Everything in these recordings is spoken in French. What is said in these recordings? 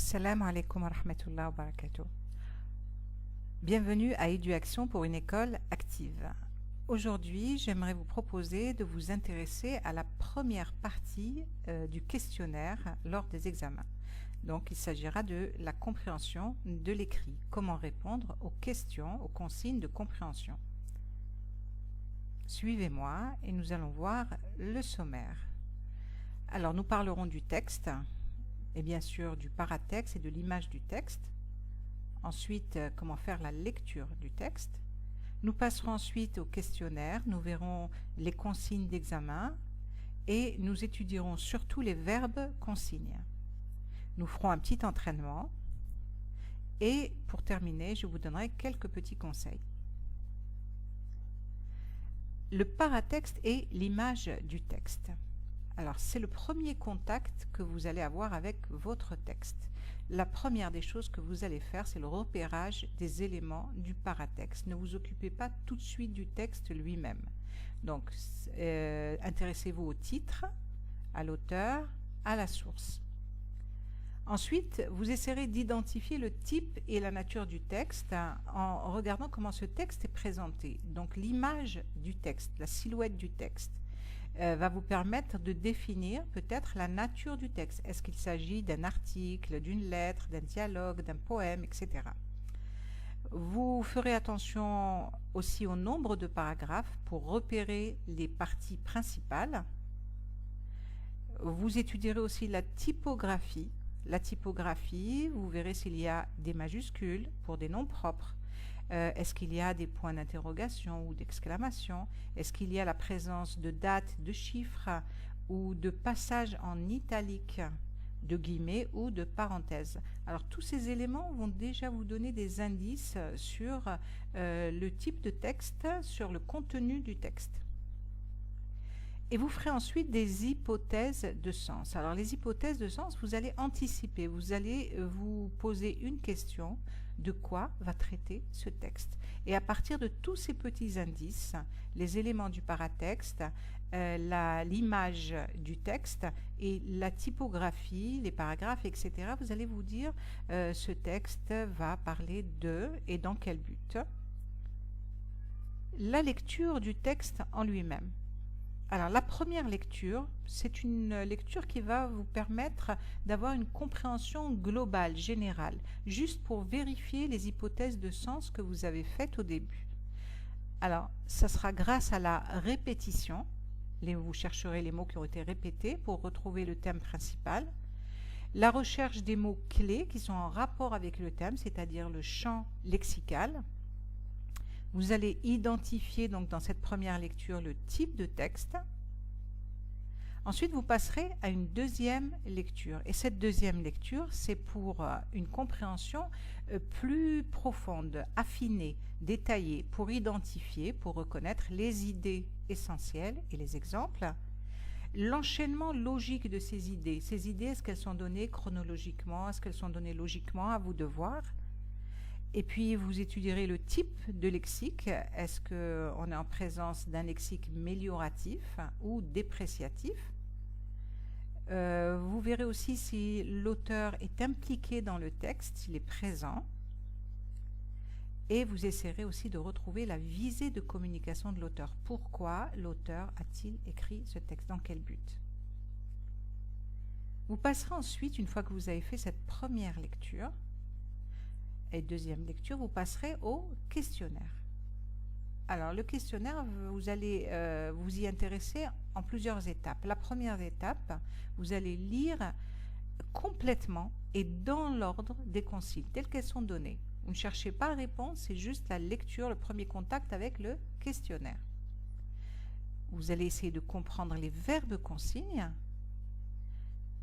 Assalamu alaikum wa rahmatullahi wa barakatuh. Bienvenue à EduAction pour une école active. Aujourd'hui, j'aimerais vous proposer de vous intéresser à la première partie du questionnaire lors des examens. Donc, il s'agira de la compréhension de l'écrit. Comment répondre aux questions, aux consignes de compréhension. Suivez-moi et nous allons voir le sommaire. Alors, nous parlerons du texte et bien sûr du paratexte et de l'image du texte. Ensuite, comment faire la lecture du texte. Nous passerons ensuite au questionnaire, nous verrons les consignes d'examen et nous étudierons surtout les verbes consignes. Nous ferons un petit entraînement et pour terminer, je vous donnerai quelques petits conseils. Le paratexte est l'image du texte. Alors, c'est le premier contact que vous allez avoir avec votre texte. La première des choses que vous allez faire, c'est le repérage des éléments du paratexte. Ne vous occupez pas tout de suite du texte lui-même. Donc, intéressez-vous au titre, à l'auteur, à la source. Ensuite, vous essaierez d'identifier le type et la nature du texte en regardant comment ce texte est présenté. Donc, l'image du texte, la silhouette du texte, va vous permettre de définir peut-être la nature du texte. Est-ce qu'il s'agit d'un article, d'une lettre, d'un dialogue, d'un poème, etc. Vous ferez attention aussi au nombre de paragraphes pour repérer les parties principales. Vous étudierez aussi la typographie. La typographie, vous verrez s'il y a des majuscules pour des noms propres. Est-ce qu'il y a des points d'interrogation ou d'exclamation? Est-ce qu'il y a la présence de dates, de chiffres ou de passages en italique, de guillemets ou de parenthèses? Alors tous ces éléments vont déjà vous donner des indices sur le type de texte, sur le contenu du texte. Et vous ferez ensuite des hypothèses de sens. Alors les hypothèses de sens, vous allez anticiper, vous allez vous poser une question: de quoi va traiter ce texte? Et à partir de tous ces petits indices, les éléments du paratexte, l'image du texte et la typographie, les paragraphes, etc., vous allez vous dire ce texte va parler de et dans quel but. La lecture du texte en lui-même. Alors la première lecture, c'est une lecture qui va vous permettre d'avoir une compréhension globale, générale, juste pour vérifier les hypothèses de sens que vous avez faites au début. Alors, ça sera grâce à la répétition. Vous chercherez les mots qui ont été répétés pour retrouver le thème principal. La recherche des mots clés qui sont en rapport avec le thème, c'est-à-dire le champ lexical. Vous allez identifier donc dans cette première lecture le type de texte. Ensuite, vous passerez à une deuxième lecture. Et cette deuxième lecture, c'est pour une compréhension plus profonde, affinée, détaillée, pour identifier, pour reconnaître les idées essentielles et les exemples. L'enchaînement logique de ces idées, est-ce qu'elles sont données chronologiquement, est-ce qu'elles sont données logiquement, à vous de voir. Et puis, vous étudierez le type de lexique. Est-ce qu'on est en présence d'un lexique mélioratif ou dépréciatif? Vous verrez aussi si l'auteur est impliqué dans le texte, s'il est présent. Et vous essaierez aussi de retrouver la visée de communication de l'auteur. Pourquoi l'auteur a-t-il écrit ce texte? Dans quel but? Vous passerez ensuite, une fois que vous avez fait cette première lecture, et deuxième lecture, vous passerez au questionnaire. Alors, le questionnaire, vous allez vous y intéresser en plusieurs étapes. La première étape, vous allez lire complètement et dans l'ordre des consignes, telles qu'elles sont données. Vous ne cherchez pas la réponse, c'est juste la lecture, le premier contact avec le questionnaire. Vous allez essayer de comprendre les verbes consignes.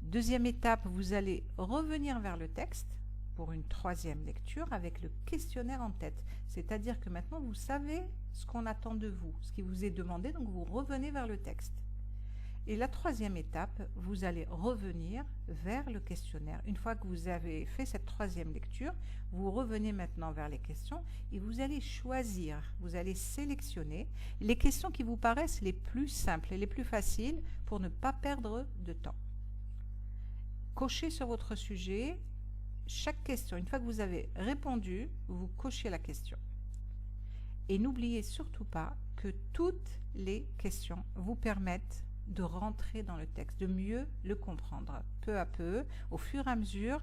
Deuxième étape, vous allez revenir vers le texte pour une troisième lecture avec le questionnaire en tête. C'est-à-dire que maintenant, vous savez ce qu'on attend de vous, ce qui vous est demandé, donc vous revenez vers le texte. Et la troisième étape, vous allez revenir vers le questionnaire. Une fois que vous avez fait cette troisième lecture, vous revenez maintenant vers les questions et vous allez choisir, vous allez sélectionner les questions qui vous paraissent les plus simples et les plus faciles pour ne pas perdre de temps. Cochez sur votre sujet chaque question, une fois que vous avez répondu, vous cochez la question. Et n'oubliez surtout pas que toutes les questions vous permettent de rentrer dans le texte, de mieux le comprendre. Peu à peu, au fur et à mesure,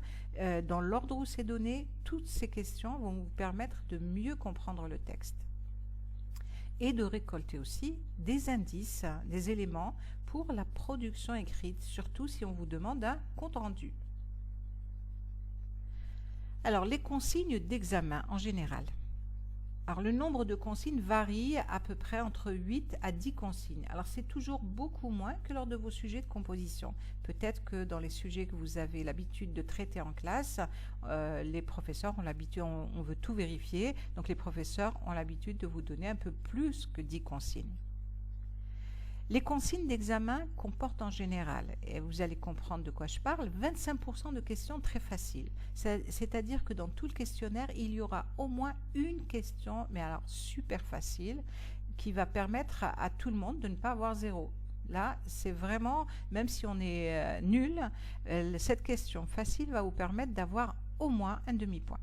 dans l'ordre où c'est donné, toutes ces questions vont vous permettre de mieux comprendre le texte. Et de récolter aussi des indices, des éléments pour la production écrite, surtout si on vous demande un compte-rendu. Alors, les consignes d'examen en général. Alors, le nombre de consignes varie à peu près entre 8 à 10 consignes. Alors, c'est toujours beaucoup moins que lors de vos sujets de composition. Peut-être que dans les sujets que vous avez l'habitude de traiter en classe, les professeurs ont l'habitude, on veut tout vérifier, donc les professeurs ont l'habitude de vous donner un peu plus que 10 consignes. Les consignes d'examen comportent en général, et vous allez comprendre de quoi je parle, 25% de questions très faciles. C'est-à-dire que dans tout le questionnaire, il y aura au moins une question, mais alors super facile, qui va permettre à tout le monde de ne pas avoir 0. Là, c'est vraiment, même si on est nul, cette question facile va vous permettre d'avoir au moins un demi-point.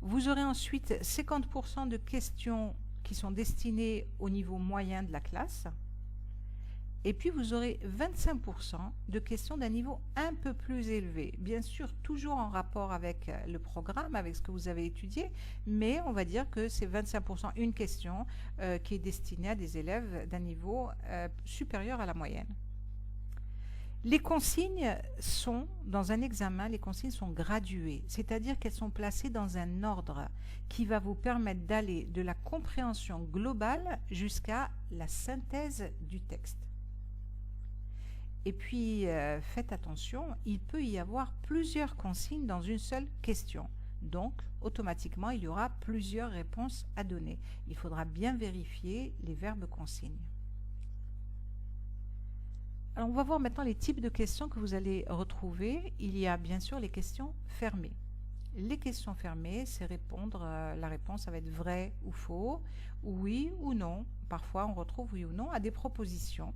Vous aurez ensuite 50% de questions qui sont destinées au niveau moyen de la classe. Et puis vous aurez 25% de questions d'un niveau un peu plus élevé. Bien sûr, toujours en rapport avec le programme, avec ce que vous avez étudié, mais on va dire que c'est 25% une question qui est destinée à des élèves d'un niveau supérieur à la moyenne. Les consignes sont, dans un examen, les consignes sont graduées, c'est-à-dire qu'elles sont placées dans un ordre qui va vous permettre d'aller de la compréhension globale jusqu'à la synthèse du texte. Et puis, faites attention, il peut y avoir plusieurs consignes dans une seule question. Donc, automatiquement, il y aura plusieurs réponses à donner. Il faudra bien vérifier les verbes consignes. Alors, on va voir maintenant les types de questions que vous allez retrouver. Il y a bien sûr les questions fermées. Les questions fermées, c'est répondre, la réponse ça va être vrai ou faux, oui ou non. Parfois, on retrouve oui ou non à des propositions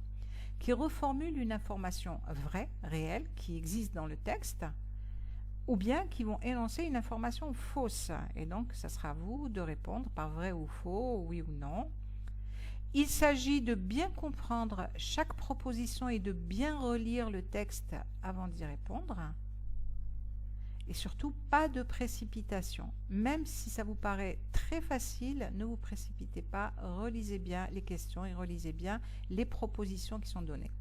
qui reformulent une information vraie, réelle, qui existe dans le texte, ou bien qui vont énoncer une information fausse. Et donc, ça sera à vous de répondre par vrai ou faux, oui ou non. Il s'agit de bien comprendre chaque proposition et de bien relire le texte avant d'y répondre. Et surtout, pas de précipitation. Même si ça vous paraît très facile, ne vous précipitez pas, relisez bien les questions et relisez bien les propositions qui sont données.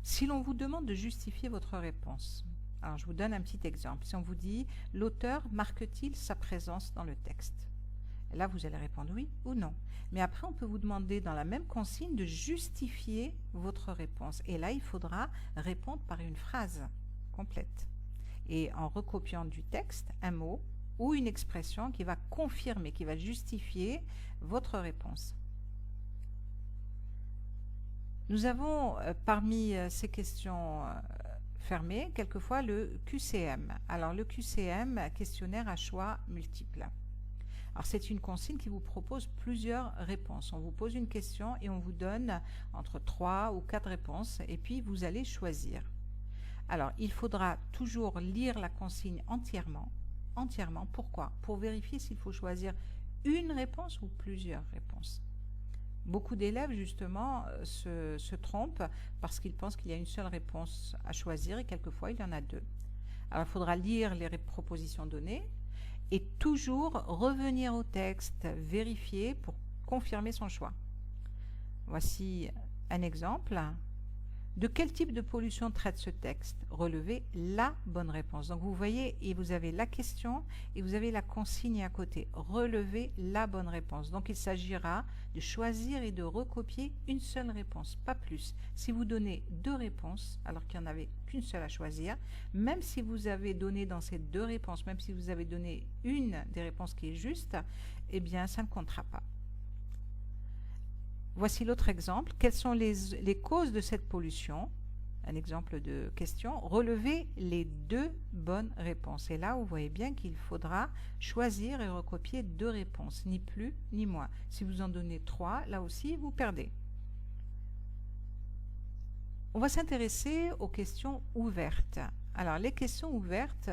Si l'on vous demande de justifier votre réponse, alors je vous donne un petit exemple. Si on vous dit « L'auteur marque-t-il sa présence dans le texte ?» Là, vous allez répondre oui ou non. Mais après, on peut vous demander dans la même consigne de justifier votre réponse. Et là, il faudra répondre par une phrase complète. Et en recopiant du texte un mot ou une expression qui va confirmer, qui va justifier votre réponse. Nous avons parmi ces questions fermées, quelquefois le QCM. Alors le QCM, questionnaire à choix multiples. Alors c'est une consigne qui vous propose plusieurs réponses. On vous pose une question et on vous donne entre 3 ou 4 réponses et puis vous allez choisir. Alors, il faudra toujours lire la consigne entièrement. Pourquoi? Pour vérifier s'il faut choisir une réponse ou plusieurs réponses. Beaucoup d'élèves, justement, se trompent parce qu'ils pensent qu'il y a une seule réponse à choisir et quelquefois, il y en a 2. Alors, il faudra lire les propositions données et toujours revenir au texte, vérifier pour confirmer son choix. Voici un exemple. De quel type de pollution traite ce texte? Relevez la bonne réponse. Donc vous voyez, et vous avez la question et vous avez la consigne à côté. Relevez la bonne réponse. Donc il s'agira de choisir et de recopier une seule réponse, pas plus. Si vous donnez 2 réponses, alors qu'il n'y en avait qu'une seule à choisir, même si vous avez donné dans ces 2 réponses, même si vous avez donné une des réponses qui est juste, eh bien ça ne comptera pas. Voici l'autre exemple. Quelles sont les causes de cette pollution? Un exemple de question. Relevez les 2 bonnes réponses. Et là, vous voyez bien qu'il faudra choisir et recopier 2 réponses, ni plus ni moins. Si vous en donnez 3, là aussi, vous perdez. On va s'intéresser aux questions ouvertes. Alors, les questions ouvertes,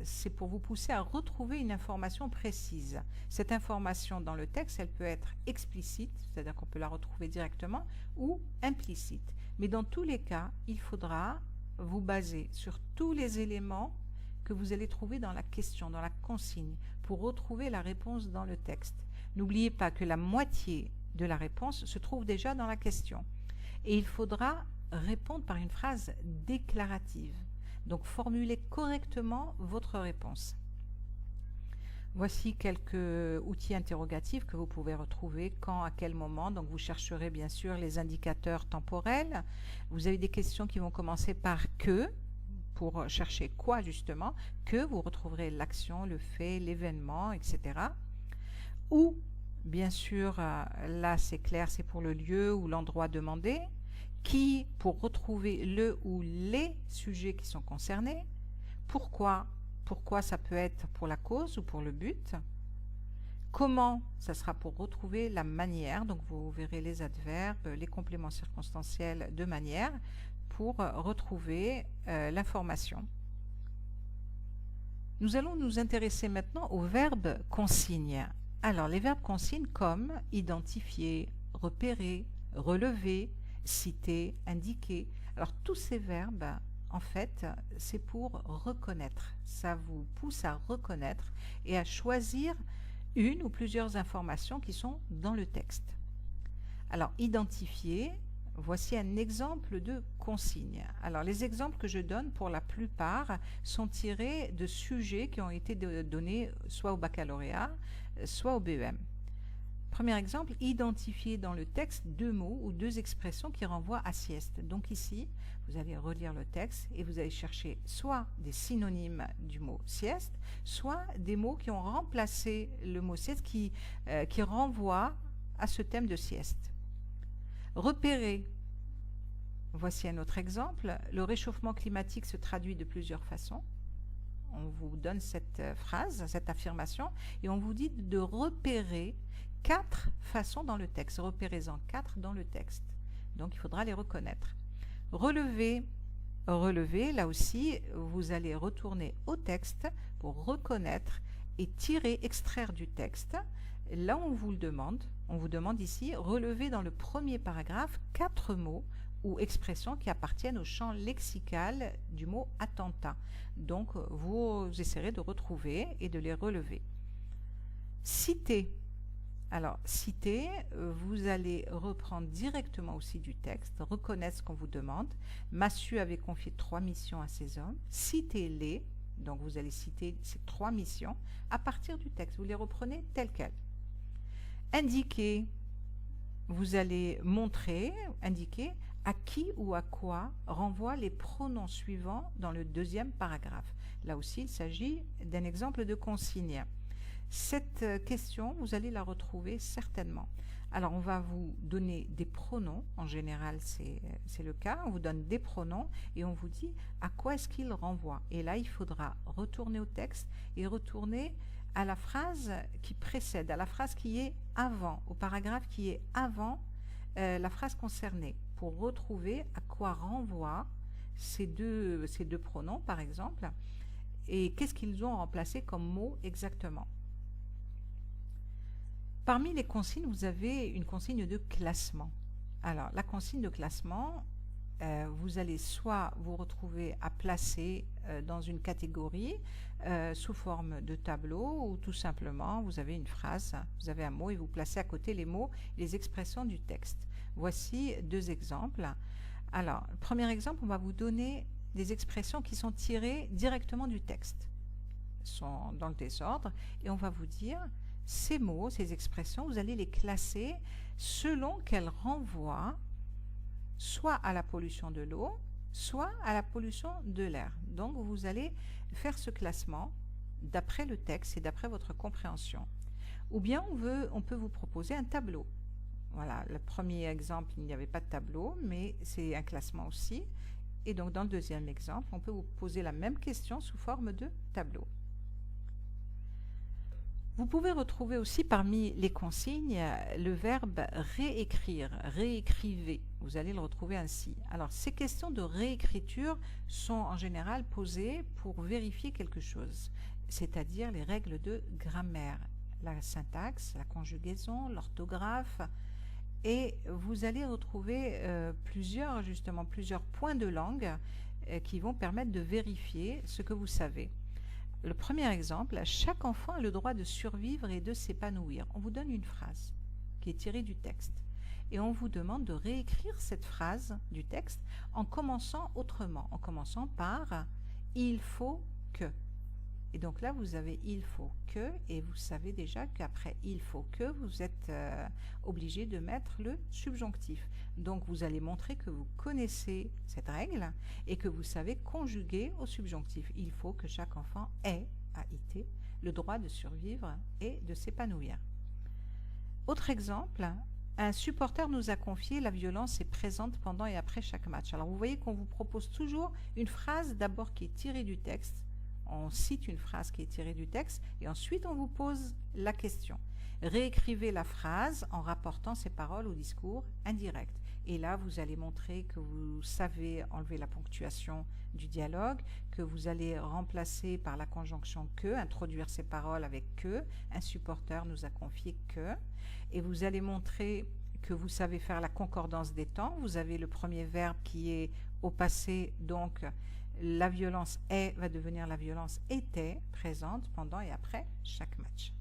c'est pour vous pousser à retrouver une information précise. Cette information dans le texte, elle peut être explicite, c'est-à-dire qu'on peut la retrouver directement, ou implicite. Mais dans tous les cas, il faudra vous baser sur tous les éléments que vous allez trouver dans la question, dans la consigne, pour retrouver la réponse dans le texte. N'oubliez pas que la moitié de la réponse se trouve déjà dans la question. Et il faudra répondre par une phrase déclarative. Donc, formulez correctement votre réponse. Voici quelques outils interrogatifs que vous pouvez retrouver quand, à quel moment. Donc, vous chercherez bien sûr les indicateurs temporels. Vous avez des questions qui vont commencer par « que », pour chercher quoi justement. « Que », vous retrouverez l'action, le fait, l'événement, etc. Ou, bien sûr, là c'est clair, c'est pour le lieu ou l'endroit demandé. Qui, pour retrouver le ou les sujets qui sont concernés. Pourquoi? Pourquoi, ça peut être pour la cause ou pour le but. Comment, ça sera pour retrouver la manière. Donc vous verrez les adverbes, les compléments circonstanciels de manière pour retrouver l'information. Nous allons nous intéresser maintenant aux verbes consignes. Alors les verbes consignes comme identifier, repérer, relever, citer, indiquer. Alors tous ces verbes, en fait, c'est pour reconnaître. Ça vous pousse à reconnaître et à choisir une ou plusieurs informations qui sont dans le texte. Alors identifier, voici un exemple de consigne. Alors les exemples que je donne pour la plupart sont tirés de sujets qui ont été donnés soit au baccalauréat, soit au BEM. Premier exemple, identifier dans le texte deux mots ou deux expressions qui renvoient à sieste. Donc ici, vous allez relire le texte et vous allez chercher soit des synonymes du mot sieste, soit des mots qui ont remplacé le mot sieste qui renvoient à ce thème de sieste. Repérer. Voici un autre exemple. Le réchauffement climatique se traduit de plusieurs façons. On vous donne cette phrase, cette affirmation, et on vous dit de repérer 4 façons dans le texte. Repérez-en 4 dans le texte. Donc, il faudra les reconnaître. Relever. Relever, là aussi, vous allez retourner au texte pour reconnaître et tirer, extraire du texte. Là, on vous le demande. On vous demande ici, relever dans le premier paragraphe 4 mots ou expressions qui appartiennent au champ lexical du mot attentat. Donc, vous essaierez de retrouver et de les relever. Citer. Alors, citer, vous allez reprendre directement aussi du texte, reconnaître ce qu'on vous demande. Massu avait confié 3 missions à ses hommes. Citez-les, donc vous allez citer ces 3 missions à partir du texte. Vous les reprenez telles quelles. Indiquer, vous allez montrer, indiquer à qui ou à quoi renvoient les pronoms suivants dans le deuxième paragraphe. Là aussi, il s'agit d'un exemple de consigne. Cette question, vous allez la retrouver certainement. Alors, on va vous donner des pronoms. En général, c'est le cas. On vous donne des pronoms et on vous dit à quoi est-ce qu'ils renvoient. Et là, il faudra retourner au texte et retourner à la phrase qui précède, à la phrase qui est avant, au paragraphe qui est avant la phrase concernée, pour retrouver à quoi renvoient ces deux pronoms, par exemple, et qu'est-ce qu'ils ont remplacé comme mot exactement. Parmi les consignes, vous avez une consigne de classement. Alors, la consigne de classement, vous allez soit vous retrouver à placer dans une catégorie sous forme de tableau, ou tout simplement, vous avez une phrase, vous avez un mot et vous placez à côté les mots, les expressions du texte. Voici 2 exemples. Alors, le premier exemple, on va vous donner des expressions qui sont tirées directement du texte. Elles sont dans le désordre et on va vous dire ces mots, ces expressions, vous allez les classer selon qu'elles renvoient soit à la pollution de l'eau, soit à la pollution de l'air. Donc vous allez faire ce classement d'après le texte et d'après votre compréhension. Ou bien on peut vous proposer un tableau. Voilà, le premier exemple, il n'y avait pas de tableau, mais c'est un classement aussi. Et donc dans le deuxième exemple, on peut vous poser la même question sous forme de tableau. Vous pouvez retrouver aussi parmi les consignes le verbe réécrire, réécrivez. Vous allez le retrouver ainsi. Alors, ces questions de réécriture sont en général posées pour vérifier quelque chose, c'est-à-dire les règles de grammaire, la syntaxe, la conjugaison, l'orthographe. Et vous allez retrouver plusieurs points de langue qui vont permettre de vérifier ce que vous savez. Le premier exemple, chaque enfant a le droit de survivre et de s'épanouir. On vous donne une phrase qui est tirée du texte et on vous demande de réécrire cette phrase du texte en commençant autrement, en commençant par « il faut que ». Et donc là, vous avez « il faut que » et vous savez déjà qu'après « il faut que », vous êtes obligé de mettre le subjonctif. Donc vous allez montrer que vous connaissez cette règle et que vous savez conjuguer au subjonctif. Il faut que chaque enfant ait, AIT, le droit de survivre et de s'épanouir. Autre exemple, un supporter nous a confié la violence est présente pendant et après chaque match. Alors vous voyez qu'on vous propose toujours une phrase d'abord qui est tirée du texte. On cite une phrase qui est tirée du texte et ensuite on vous pose la question. Réécrivez la phrase en rapportant ces paroles au discours indirect. Et là, vous allez montrer que vous savez enlever la ponctuation du dialogue, que vous allez remplacer par la conjonction que, introduire ces paroles avec que, un supporter nous a confié que, et vous allez montrer que vous savez faire la concordance des temps. Vous avez le premier verbe qui est au passé, donc la violence est va devenir la violence était présente pendant et après chaque match.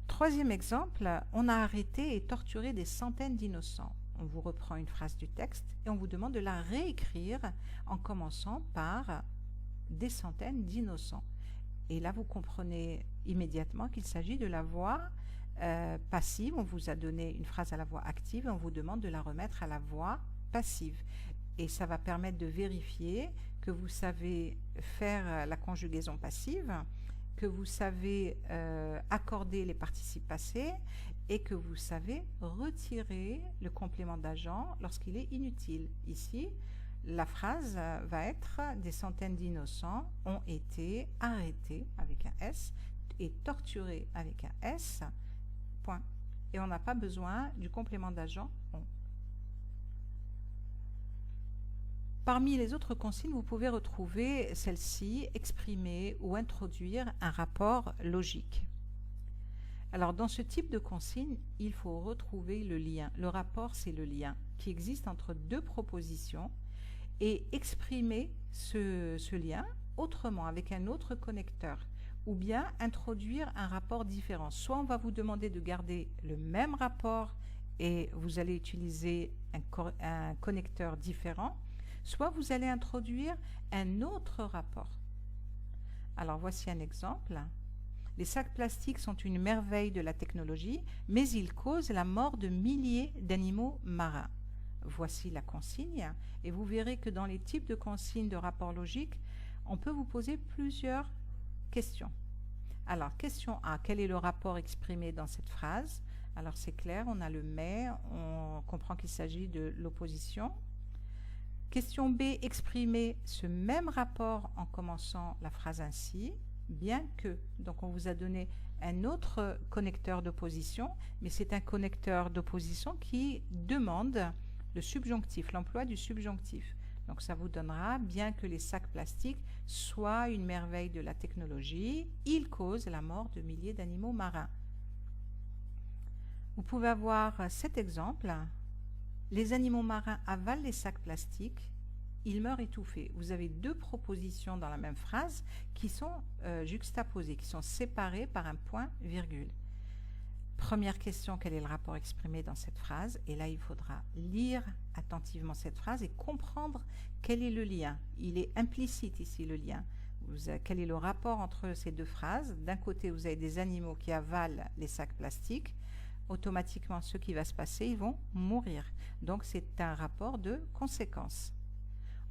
Troisième exemple, on a arrêté et torturé des centaines d'innocents. On vous reprend une phrase du texte et on vous demande de la réécrire en commençant par des centaines d'innocents. Et là, vous comprenez immédiatement qu'il s'agit de la voix passive. On vous a donné une phrase à la voix active et on vous demande de la remettre à la voix passive. Et ça va permettre de vérifier que vous savez faire la conjugaison passive, que vous savez accorder les participes passés et que vous savez retirer le complément d'agent lorsqu'il est inutile. Ici, la phrase va être « Des centaines d'innocents ont été arrêtés » avec un S et torturés avec un S, point. Et on n'a pas besoin du complément d'agent « ont ». Parmi les autres consignes, vous pouvez retrouver celle-ci, exprimer ou introduire un rapport logique. Alors, dans ce type de consigne, il faut retrouver le lien. Le rapport, c'est le lien qui existe entre deux propositions et exprimer ce lien autrement, avec un autre connecteur, ou bien introduire un rapport différent. Soit on va vous demander de garder le même rapport et vous allez utiliser un connecteur différent, soit vous allez introduire un autre rapport. Alors voici un exemple. Les sacs plastiques sont une merveille de la technologie, mais ils causent la mort de milliers d'animaux marins. Voici la consigne, et vous verrez que dans les types de consignes de rapport logique, on peut vous poser plusieurs questions. Alors, question A, quel est le rapport exprimé dans cette phrase? Alors c'est clair, on a le mais, on comprend qu'il s'agit de l'opposition. Question B, exprimer ce même rapport en commençant la phrase ainsi, bien que. Donc on vous a donné un autre connecteur d'opposition, mais c'est un connecteur d'opposition qui demande le subjonctif, l'emploi du subjonctif. Donc ça vous donnera, bien que les sacs plastiques soient une merveille de la technologie, ils causent la mort de milliers d'animaux marins. Vous pouvez avoir cet exemple. Les animaux marins avalent les sacs plastiques, ils meurent étouffés. Vous avez deux propositions dans la même phrase qui sont juxtaposées, qui sont séparées par un point-virgule. Première question, quel est le rapport exprimé dans cette phrase? Et là, il faudra lire attentivement cette phrase et comprendre quel est le lien. Il est implicite ici, le lien. Quel est le rapport entre ces deux phrases? D'un côté, vous avez des animaux qui avalent les sacs plastiques. Automatiquement, ce qui va se passer, ils vont mourir. Donc, c'est un rapport de conséquence.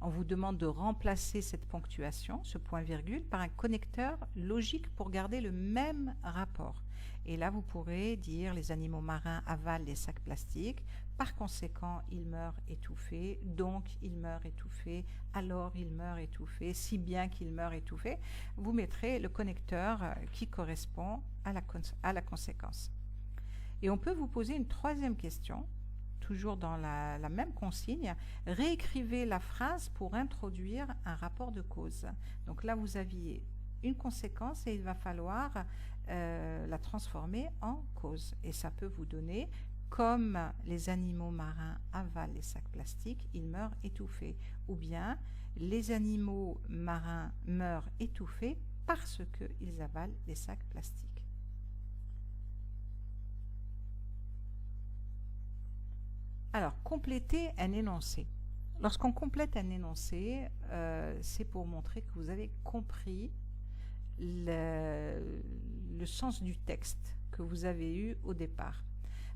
On vous demande de remplacer cette ponctuation, ce point-virgule, par un connecteur logique pour garder le même rapport. Et là, vous pourrez dire les animaux marins avalent les sacs plastiques, par conséquent, ils meurent étouffés, donc ils meurent étouffés, alors ils meurent étouffés, si bien qu'ils meurent étouffés. Vous mettrez le connecteur qui correspond à la conséquence. Et on peut vous poser une troisième question, toujours dans la même consigne. Réécrivez la phrase pour introduire un rapport de cause. Donc là, vous aviez une conséquence et il va falloir la transformer en cause. Et ça peut vous donner, comme les animaux marins avalent les sacs plastiques, ils meurent étouffés. Ou bien, les animaux marins meurent étouffés parce qu'ils avalent les sacs plastiques. Alors, compléter un énoncé. Lorsqu'on complète un énoncé, c'est pour montrer que vous avez compris le sens du texte que vous avez eu au départ.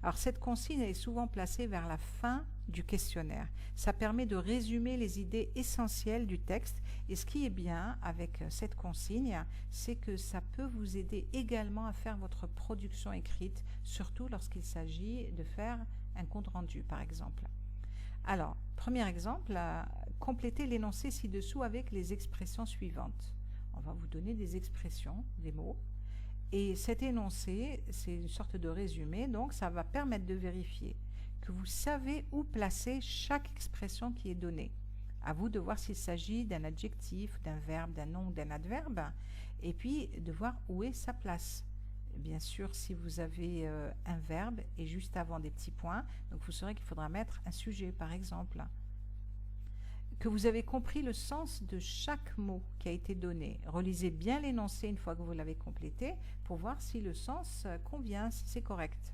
Alors, cette consigne est souvent placée vers la fin du questionnaire. Ça permet de résumer les idées essentielles du texte. Et ce qui est bien avec cette consigne, c'est que ça peut vous aider également à faire votre production écrite, surtout lorsqu'il s'agit de faire un compte rendu, par exemple. Alors, premier exemple, complétez l'énoncé ci-dessous avec les expressions suivantes. On va vous donner des expressions, des mots. Et cet énoncé, c'est une sorte de résumé, donc ça va permettre de vérifier que vous savez où placer chaque expression qui est donnée. À vous de voir s'il s'agit d'un adjectif, d'un verbe, d'un nom ou d'un adverbe, et puis de voir où est sa place. Bien sûr, si vous avez un verbe et juste avant des petits points, donc vous saurez qu'il faudra mettre un sujet, par exemple. Que vous avez compris le sens de chaque mot qui a été donné. Relisez bien l'énoncé une fois que vous l'avez complété pour voir si le sens convient, si c'est correct.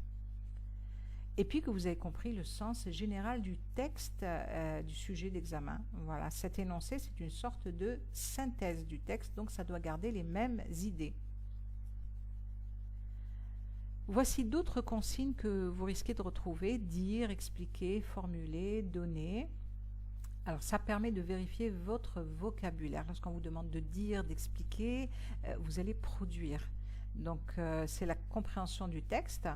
Et puis que vous avez compris le sens général du texte du sujet d'examen. Voilà, cet énoncé, c'est une sorte de synthèse du texte, donc ça doit garder les mêmes idées. Voici d'autres consignes que vous risquez de retrouver: dire, expliquer, formuler, donner. Alors, ça permet de vérifier votre vocabulaire. Lorsqu'on vous demande de dire, d'expliquer, vous allez produire. Donc, c'est la compréhension du texte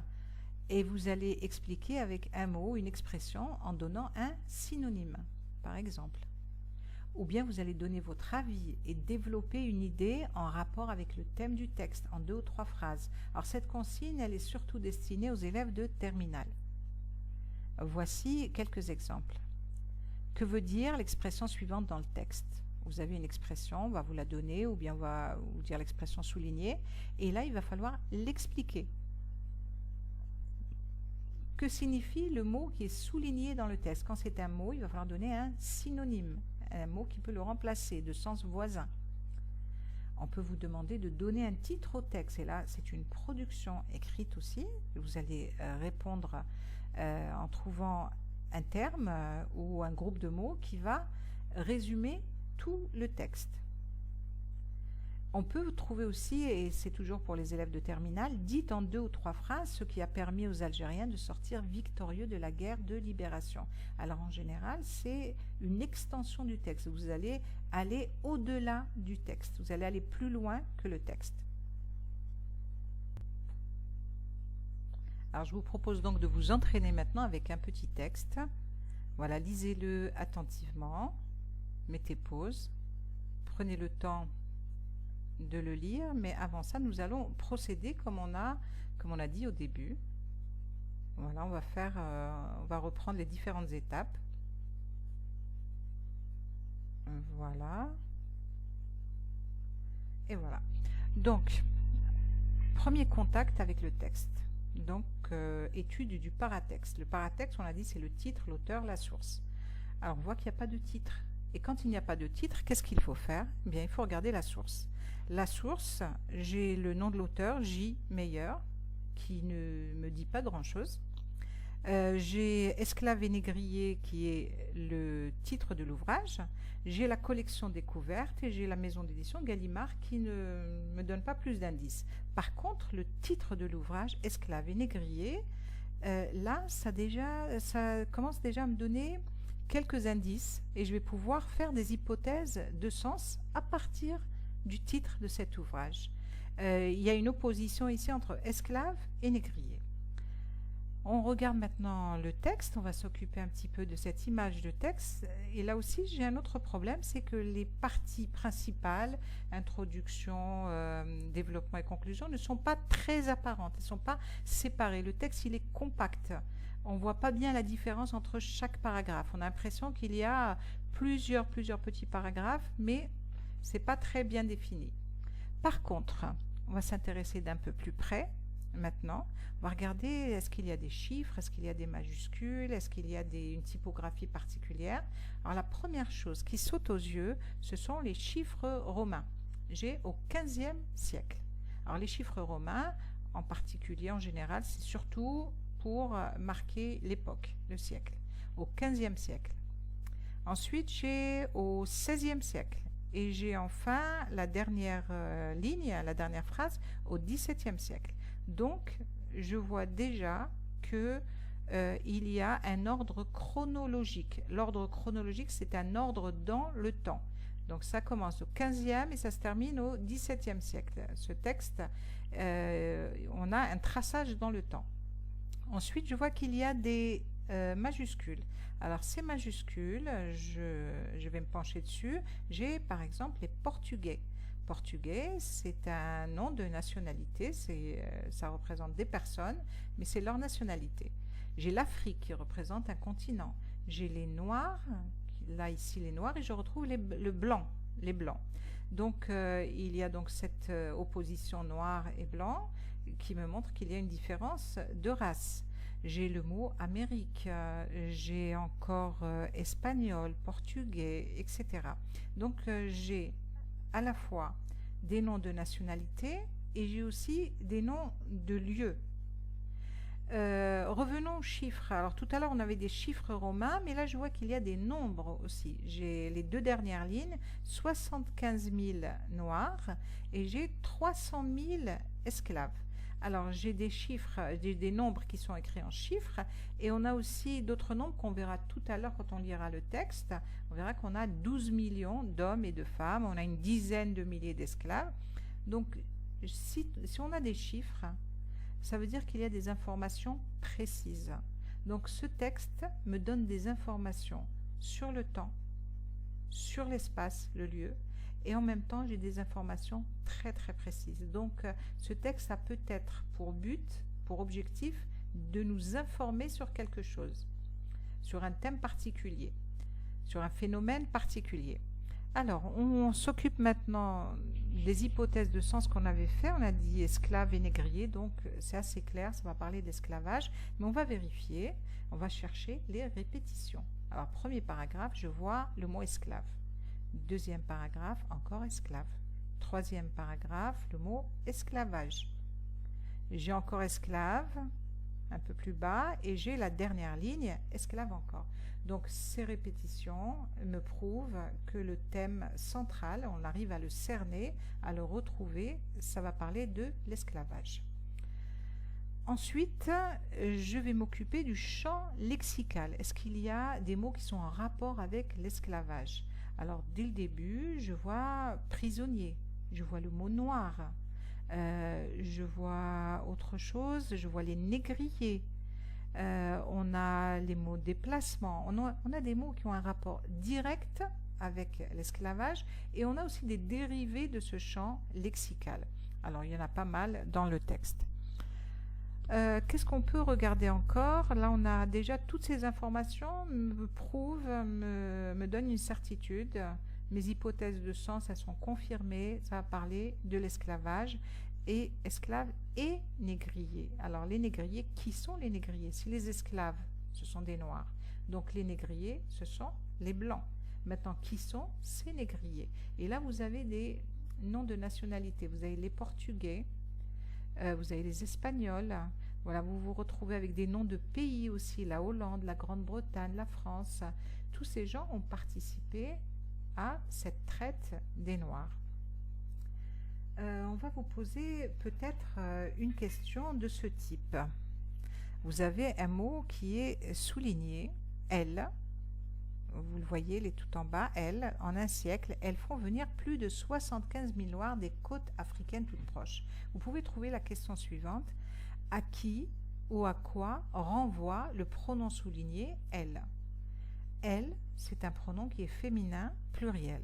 et vous allez expliquer avec un mot, une expression, en donnant un synonyme, par exemple. Ou bien vous allez donner votre avis et développer une idée en rapport avec le thème du texte, en 2 ou 3 phrases. Alors, cette consigne, elle est surtout destinée aux élèves de terminale. Voici quelques exemples. Que veut dire l'expression suivante dans le texte? Vous avez une expression, on va vous la donner, ou bien on va vous dire l'expression soulignée, et là il va falloir l'expliquer. Que signifie le mot qui est souligné dans le texte? Quand c'est un mot, il va falloir donner un synonyme, un mot qui peut le remplacer, de sens voisin. On peut vous demander de donner un titre au texte, et là c'est une production écrite aussi. Vous allez répondre en trouvant un terme ou un groupe de mots qui va résumer tout le texte. On peut trouver aussi, et c'est toujours pour les élèves de terminale, dit en 2 ou 3 phrases, ce qui a permis aux Algériens de sortir victorieux de la guerre de libération. Alors en général, c'est une extension du texte. Vous allez aller au-delà du texte. Vous allez aller plus loin que le texte. Alors je vous propose donc de vous entraîner maintenant avec un petit texte. Voilà, lisez-le attentivement, mettez pause, prenez le temps de le lire, mais avant ça, nous allons procéder comme on a dit au début. Voilà, on va reprendre les différentes étapes. Voilà. Et voilà. Donc, premier contact avec le texte. Donc, étude du paratexte. Le paratexte, on l'a dit, c'est le titre, l'auteur, la source. Alors, on voit qu'il n'y a pas de titre. Et quand il n'y a pas de titre, qu'est-ce qu'il faut faire? Eh bien, il faut regarder la source. La source, j'ai le nom de l'auteur, J. Meyer, qui ne me dit pas grand-chose. J'ai Esclaves et négriers, qui est le titre de l'ouvrage. J'ai la collection découverte et j'ai la maison d'édition Gallimard qui ne me donne pas plus d'indices. Par contre, le titre de l'ouvrage, Esclaves et négriers, là, ça commence déjà à me donner quelques indices et je vais pouvoir faire des hypothèses de sens à partir du titre de cet ouvrage. Il y a une opposition ici entre esclave et négrier. On regarde maintenant le texte, on va s'occuper un petit peu de cette image de texte. Et là aussi, j'ai un autre problème, c'est que les parties principales, introduction, développement et conclusion, ne sont pas très apparentes, elles ne sont pas séparées. Le texte, il est compact. On ne voit pas bien la différence entre chaque paragraphe. On a l'impression qu'il y a plusieurs petits paragraphes, mais ce n'est pas très bien défini. Par contre, on va s'intéresser d'un peu plus près. Maintenant, on va regarder est-ce qu'il y a des chiffres, est-ce qu'il y a des majuscules, est-ce qu'il y a une typographie particulière. Alors la première chose qui saute aux yeux, ce sont les chiffres romains. J'ai au XVe siècle. Alors les chiffres romains, en particulier en général, c'est surtout pour marquer l'époque, le siècle, au XVe siècle. Ensuite, j'ai au XVIe siècle. Et j'ai enfin la dernière ligne, la dernière phrase, au XVIIe siècle. Donc, je vois déjà que il y a un ordre chronologique. L'ordre chronologique, c'est un ordre dans le temps. Donc, ça commence au 15e et ça se termine au 17e siècle. Ce texte, on a un traçage dans le temps. Ensuite, je vois qu'il y a des majuscules. Alors, ces majuscules, je vais me pencher dessus. J'ai, par exemple, les Portugais. Portugais, c'est un nom de nationalité, ça représente des personnes, mais c'est leur nationalité. J'ai l'Afrique qui représente un continent. J'ai les Noirs, là ici les Noirs, et je retrouve les Blancs. Donc il y a donc cette opposition noir et blanc qui me montre qu'il y a une différence de race. J'ai le mot Amérique, j'ai encore espagnol, portugais, etc. Donc j'ai à la fois des noms de nationalité et j'ai aussi des noms de lieux. Revenons aux chiffres. Alors tout à l'heure on avait des chiffres romains, mais là je vois qu'il y a des nombres aussi. J'ai les deux dernières lignes, 75 000 noirs et j'ai 300 000 esclaves. Alors j'ai des chiffres, des nombres qui sont écrits en chiffres et on a aussi d'autres nombres qu'on verra tout à l'heure quand on lira le texte. On verra qu'on a 12 millions d'hommes et de femmes, on a une dizaine de milliers d'esclaves. Donc si on a des chiffres, ça veut dire qu'il y a des informations précises. Donc ce texte me donne des informations sur le temps, sur l'espace, le lieu, et en même temps j'ai des informations très précises. Donc ce texte a peut-être pour but, pour objectif, de nous informer sur quelque chose, sur un thème particulier, sur un phénomène particulier. Alors, on s'occupe maintenant des hypothèses de sens qu'on avait fait. On a dit esclave et négrier, donc c'est assez clair, ça va parler d'esclavage, mais on va vérifier, on va chercher les répétitions. Alors, premier paragraphe, je vois le mot esclave. Deuxième paragraphe, encore esclave. Troisième paragraphe, le mot esclavage. J'ai encore esclave, un peu plus bas, et j'ai la dernière ligne, esclave encore. Donc ces répétitions me prouvent que le thème central, on arrive à le cerner, à le retrouver, ça va parler de l'esclavage. Ensuite, je vais m'occuper du champ lexical. Est-ce qu'il y a des mots qui sont en rapport avec l'esclavage? Alors dès le début, je vois prisonnier, je vois le mot noir, je vois autre chose, je vois les négriers. On a les mots déplacement, on a des mots qui ont un rapport direct avec l'esclavage et on a aussi des dérivés de ce champ lexical. Alors il y en a pas mal dans le texte. Qu'est-ce qu'on peut regarder encore? Là on a déjà toutes ces informations me donnent une certitude. Mes hypothèses de sens, elles sont confirmées, ça va parler de l'esclavage. Et esclaves et négriers. Alors les négriers, qui sont les négriers? Si les esclaves, ce sont des noirs. Donc les négriers, ce sont les blancs. Maintenant, qui sont ces négriers? Et là, vous avez des noms de nationalité. Vous avez les Portugais, vous avez les Espagnols. Voilà, vous vous retrouvez avec des noms de pays aussi, la Hollande, la Grande-Bretagne, la France. Tous ces gens ont participé à cette traite des Noirs. On va vous poser peut-être une question de ce type. Vous avez un mot qui est souligné, L, vous le voyez, les tout en bas, elles, en un siècle, elles font venir plus de 75 000 noirs des côtes africaines toutes proches. Vous pouvez trouver la question suivante. À qui ou à quoi renvoie le pronom souligné elle? Elle, c'est un pronom qui est féminin pluriel.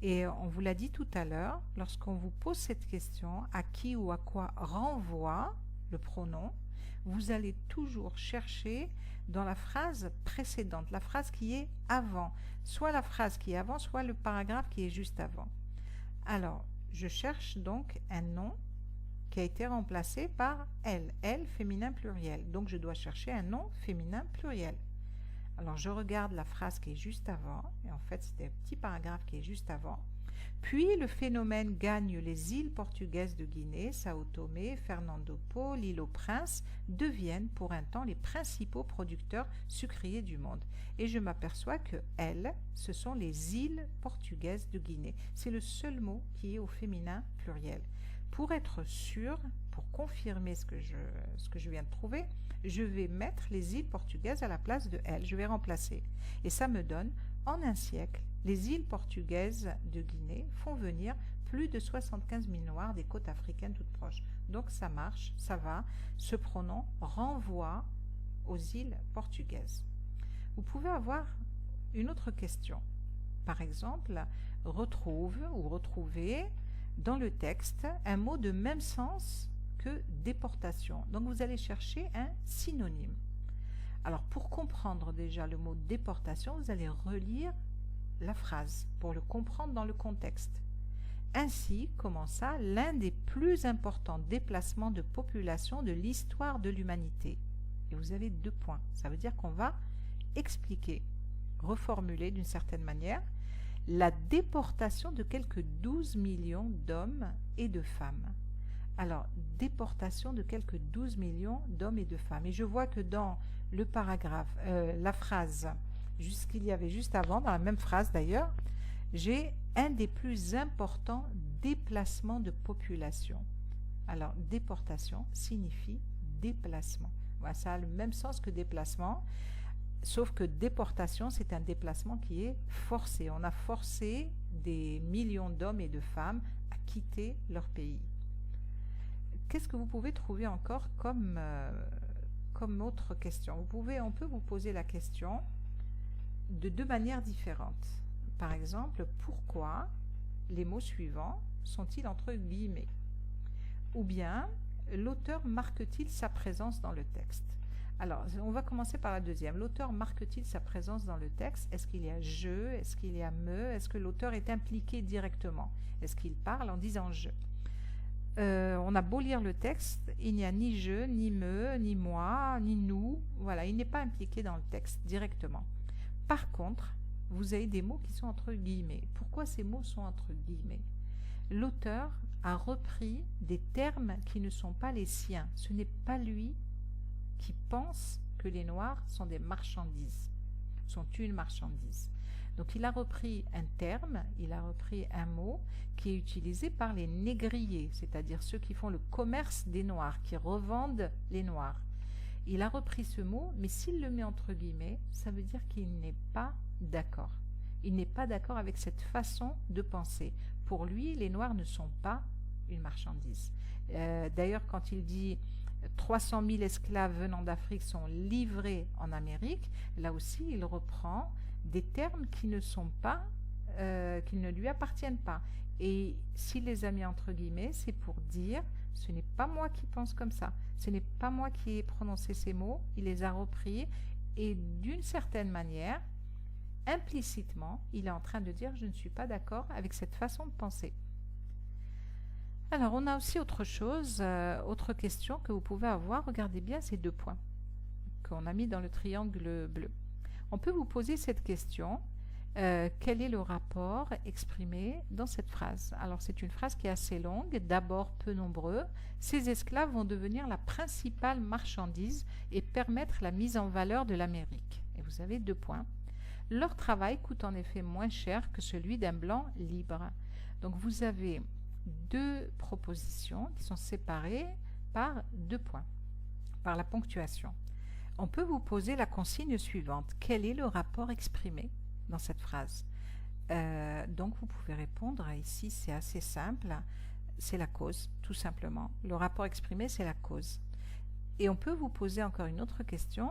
Et on vous l'a dit tout à l'heure, lorsqu'on vous pose cette question, à qui ou à quoi renvoie le pronom, vous allez toujours chercher dans la phrase précédente, la phrase qui est avant, soit la phrase qui est avant, soit le paragraphe qui est juste avant. Alors, je cherche donc un nom qui a été remplacé par elle féminin pluriel. Donc, je dois chercher un nom féminin pluriel. Alors, je regarde la phrase qui est juste avant, et en fait, c'est un petit paragraphe qui est juste avant. Puis, le phénomène gagne les îles portugaises de Guinée, Sao Tomé, Fernando Po, l'île aux Princes, deviennent pour un temps les principaux producteurs sucriers du monde. Et je m'aperçois que elles, ce sont les îles portugaises de Guinée. C'est le seul mot qui est au féminin pluriel. Pour être sûr, pour confirmer ce que je viens de trouver, je vais mettre les îles portugaises à la place de elles. Je vais remplacer. Et ça me donne, en un siècle, les îles portugaises de Guinée font venir plus de 75 000 noirs des côtes africaines toutes proches. Donc ça marche, ça va. Ce pronom renvoie aux îles portugaises. Vous pouvez avoir une autre question. Par exemple, retrouve ou retrouver dans le texte un mot de même sens que déportation. Donc vous allez chercher un synonyme. Alors pour comprendre déjà le mot déportation, vous allez relire la phrase pour le comprendre dans le contexte. Ainsi commença l'un des plus importants déplacements de population de l'histoire de l'humanité. Et vous avez 2 points. Ça veut dire qu'on va expliquer, reformuler d'une certaine manière, la déportation de quelques 12 millions d'hommes et de femmes. Alors, déportation de quelques 12 millions d'hommes et de femmes. Et je vois que dans le paragraphe, la phrase qu'il y avait juste avant, dans la même phrase d'ailleurs, j'ai un des plus importants déplacements de population. Alors, déportation signifie déplacement. Voilà, ça a le même sens que déplacement, sauf que déportation, c'est un déplacement qui est forcé. On a forcé des millions d'hommes et de femmes à quitter leur pays. Qu'est-ce que vous pouvez trouver encore comme autre question? On peut vous poser la question de 2 manières différentes. Par exemple, pourquoi les mots suivants sont-ils entre guillemets? Ou bien, l'auteur marque-t-il sa présence dans le texte? Alors, on va commencer par la deuxième. L'auteur marque-t-il sa présence dans le texte? Est-ce qu'il y a je? Est-ce qu'il y a me? Est-ce que l'auteur est impliqué directement? Est-ce qu'il parle en disant je? On a beau lire le texte, il n'y a ni je, ni me, ni moi, ni nous. Voilà, il n'est pas impliqué dans le texte directement. Par contre, vous avez des mots qui sont entre guillemets. Pourquoi ces mots sont entre guillemets? L'auteur a repris des termes qui ne sont pas les siens. Ce n'est pas lui qui pense que les Noirs sont des marchandises, sont une marchandise. Donc il a repris un terme, il a repris un mot qui est utilisé par les négriers, c'est-à-dire ceux qui font le commerce des Noirs, qui revendent les Noirs. Il a repris ce mot, mais s'il le met entre guillemets, ça veut dire qu'il n'est pas d'accord. Il n'est pas d'accord avec cette façon de penser. Pour lui, les Noirs ne sont pas une marchandise. D'ailleurs, quand il dit 300 000 esclaves venant d'Afrique sont livrés en Amérique, là aussi, il reprend des termes qui ne sont pas, qui ne lui appartiennent pas. Et s'il les a mis entre guillemets, c'est pour dire, ce n'est pas moi qui pense comme ça, ce n'est pas moi qui ai prononcé ces mots, il les a repris, et d'une certaine manière, implicitement, il est en train de dire, je ne suis pas d'accord avec cette façon de penser. Alors, on a aussi autre chose, autre question que vous pouvez avoir. Regardez bien ces 2 points qu'on a mis dans le triangle bleu. On peut vous poser cette question, quel est le rapport exprimé dans cette phrase? Alors, c'est une phrase qui est assez longue. D'abord, peu nombreux, ces esclaves vont devenir la principale marchandise et permettre la mise en valeur de l'Amérique. Et vous avez 2 points. Leur travail coûte en effet moins cher que celui d'un blanc libre. Donc, vous avez 2 propositions qui sont séparées par 2 points, par la ponctuation. On peut vous poser la consigne suivante. Quel est le rapport exprimé? dans cette phrase. Donc vous pouvez répondre, ici c'est assez simple, c'est la cause, tout simplement. Le rapport exprimé, c'est la cause. Et on peut vous poser encore une autre question,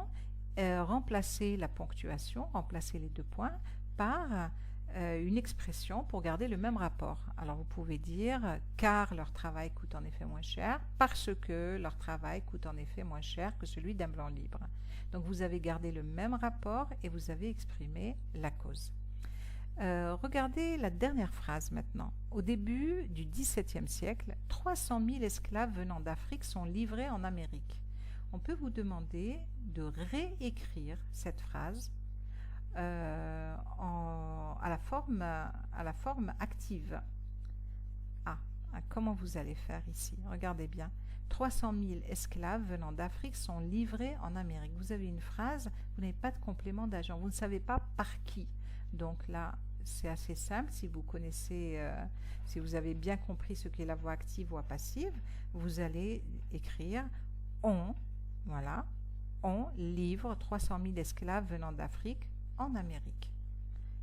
remplacer la ponctuation, remplacer les deux points par une expression pour garder le même rapport. Alors vous pouvez dire car leur travail coûte en effet moins cher, parce que leur travail coûte en effet moins cher que celui d'un blanc libre. Donc vous avez gardé le même rapport et vous avez exprimé la cause. Regardez la dernière phrase maintenant. Au début du XVIIe siècle, 300 000 esclaves venant d'Afrique sont livrés en Amérique. On peut vous demander de réécrire cette phrase à la forme active. Comment vous allez faire ici? Regardez bien. 300 000 esclaves venant d'Afrique sont livrés en Amérique. Vous avez une phrase, vous n'avez pas de complément d'agent, vous ne savez pas par qui. Donc là, c'est assez simple. Si vous connaissez, si vous avez bien compris ce qu'est la voix active ou voix passive, vous allez écrire on, voilà, on livre 300 000 esclaves venant d'Afrique en Amérique.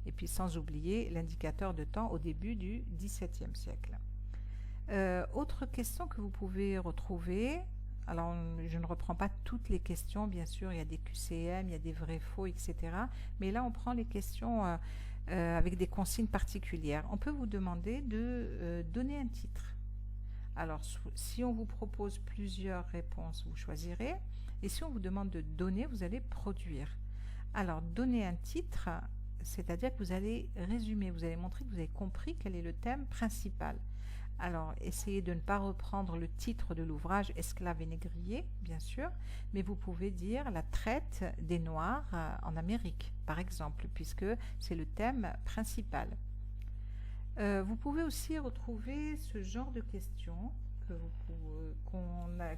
Et puis sans oublier l'indicateur de temps au début du XVIIe siècle. Autre question que vous pouvez retrouver, alors je ne reprends pas toutes les questions, bien sûr, il y a des QCM, il y a des vrais faux, etc. Mais là, on prend les questions avec des consignes particulières. On peut vous demander de donner un titre. Alors, si on vous propose plusieurs réponses, vous choisirez. Et si on vous demande de donner, vous allez produire. Alors, donner un titre, c'est-à-dire que vous allez résumer, vous allez montrer que vous avez compris quel est le thème principal. Alors, essayez de ne pas reprendre le titre de l'ouvrage « Esclaves et négriers », bien sûr, mais vous pouvez dire « La traite des Noirs en Amérique », par exemple, puisque c'est le thème principal. Vous pouvez aussi retrouver ce genre de questions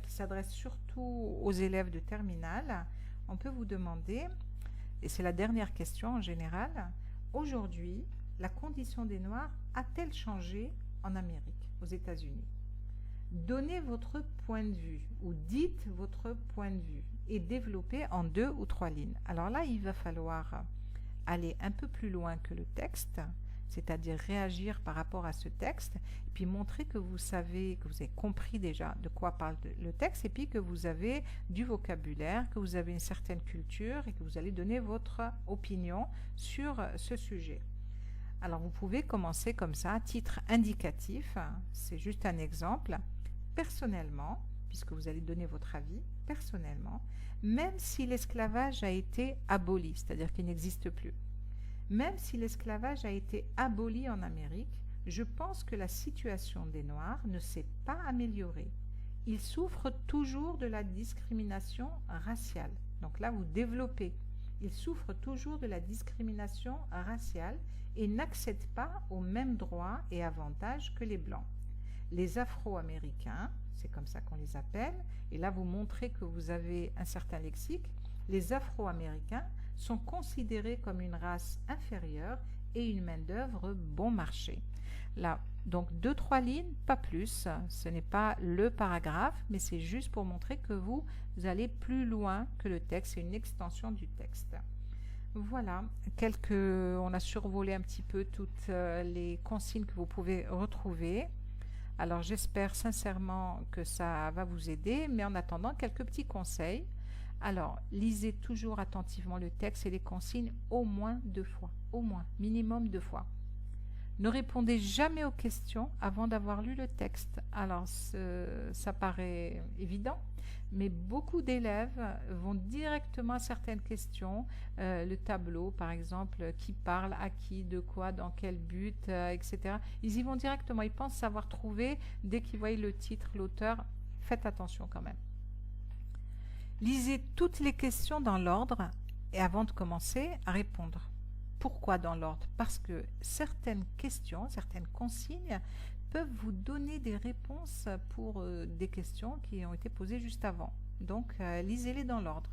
qui s'adressent surtout aux élèves de terminale. On peut vous demander, et c'est la dernière question en général, « Aujourd'hui, la condition des Noirs a-t-elle changé en Amérique, aux États-Unis? Donnez votre point de vue ou dites votre point de vue et développez en 2 ou 3 lignes. » Alors là, il va falloir aller un peu plus loin que le texte, c'est-à-dire réagir par rapport à ce texte, et puis montrer que vous savez, que vous avez compris déjà de quoi parle le texte, et puis que vous avez du vocabulaire, que vous avez une certaine culture, et que vous allez donner votre opinion sur ce sujet. Alors vous pouvez commencer comme ça, à titre indicatif, c'est juste un exemple. Personnellement, puisque vous allez donner votre avis, personnellement, même si l'esclavage a été aboli, c'est-à-dire qu'il n'existe plus, même si l'esclavage a été aboli en Amérique, je pense que la situation des Noirs ne s'est pas améliorée. Ils souffrent toujours de la discrimination raciale. Donc là, vous développez. Ils souffrent toujours de la discrimination raciale et n'accèdent pas aux mêmes droits et avantages que les Blancs. Les Afro-Américains, c'est comme ça qu'on les appelle, et là vous montrez que vous avez un certain lexique, les Afro-Américains sont considérés comme une race inférieure et une main-d'œuvre bon marché. Là, donc 2-3 lignes, pas plus, ce n'est pas le paragraphe, mais c'est juste pour montrer que vous allez plus loin que le texte, c'est une extension du texte. Voilà, on a survolé un petit peu toutes les consignes que vous pouvez retrouver. Alors j'espère sincèrement que ça va vous aider, mais en attendant, quelques petits conseils. Alors, lisez toujours attentivement le texte et les consignes au moins 2 fois, au moins, minimum 2 fois. Ne répondez jamais aux questions avant d'avoir lu le texte. Alors, ça paraît évident, mais beaucoup d'élèves vont directement à certaines questions, le tableau par exemple, qui parle à qui, de quoi, dans quel but, etc. Ils y vont directement, ils pensent savoir trouver dès qu'ils voient le titre, l'auteur. Faites attention quand même. Lisez toutes les questions dans l'ordre et avant de commencer à répondre. Pourquoi dans l'ordre? Parce que certaines questions, certaines consignes peuvent vous donner des réponses pour des questions qui ont été posées juste avant. Donc, lisez-les dans l'ordre.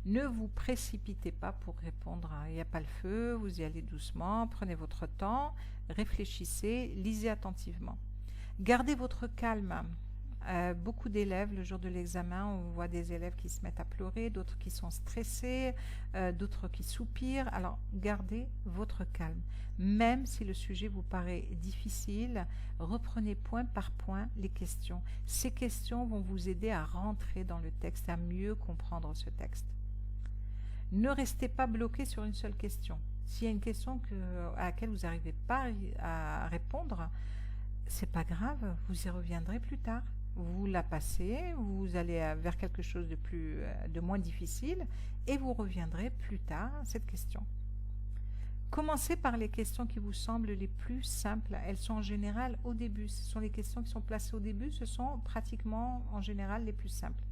Ne vous précipitez pas pour répondre. Il n'y a pas le feu, vous y allez doucement, prenez votre temps, réfléchissez, lisez attentivement. Gardez votre calme. Beaucoup d'élèves, le jour de l'examen, on voit des élèves qui se mettent à pleurer, d'autres qui sont stressés, d'autres qui soupirent. Alors, gardez votre calme. Même si le sujet vous paraît difficile, reprenez point par point les questions. Ces questions vont vous aider à rentrer dans le texte, à mieux comprendre ce texte. Ne restez pas bloqué sur une seule question. S'il y a une question à laquelle vous n'arrivez pas à répondre, c'est pas grave, vous y reviendrez plus tard. Vous la passez, vous allez vers quelque chose de moins difficile et vous reviendrez plus tard à cette question. Commencez par les questions qui vous semblent les plus simples. Elles sont en général au début. Ce sont les questions qui sont placées au début, ce sont pratiquement en général les plus simples.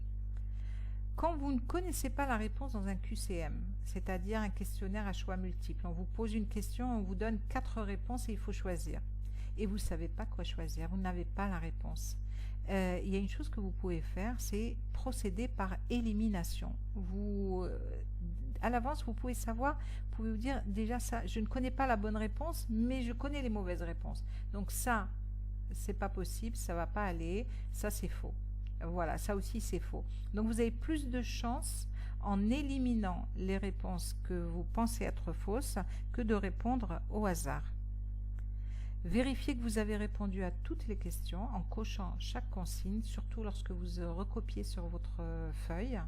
Quand vous ne connaissez pas la réponse dans un QCM, c'est-à-dire un questionnaire à choix multiples, on vous pose une question, on vous donne 4 réponses et il faut choisir. Et vous ne savez pas quoi choisir, vous n'avez pas la réponse. Il y a une chose que vous pouvez faire, c'est procéder par élimination. À l'avance, vous pouvez savoir, vous pouvez vous dire, déjà ça, je ne connais pas la bonne réponse, mais je connais les mauvaises réponses. Donc ça, c'est pas possible, ça va pas aller, ça c'est faux. Voilà, ça aussi c'est faux. Donc vous avez plus de chances en éliminant les réponses que vous pensez être fausses que de répondre au hasard. Vérifiez que vous avez répondu à toutes les questions en cochant chaque consigne, surtout lorsque vous recopiez sur votre feuille,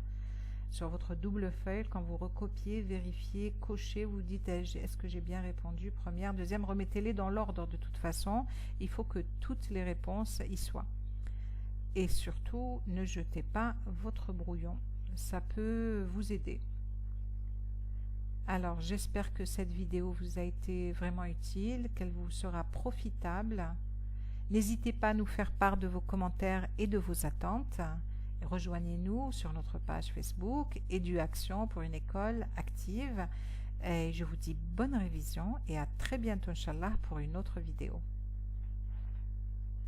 sur votre double feuille. Quand vous recopiez, vérifiez, cochez, vous dites est-ce que j'ai bien répondu, première, deuxième, remettez-les dans l'ordre de toute façon. Il faut que toutes les réponses y soient. Et surtout, ne jetez pas votre brouillon, ça peut vous aider. Alors, j'espère que cette vidéo vous a été vraiment utile, qu'elle vous sera profitable. N'hésitez pas à nous faire part de vos commentaires et de vos attentes. Rejoignez-nous sur notre page Facebook EduAction pour une école active. Et je vous dis bonne révision et à très bientôt, Inch'Allah, pour une autre vidéo.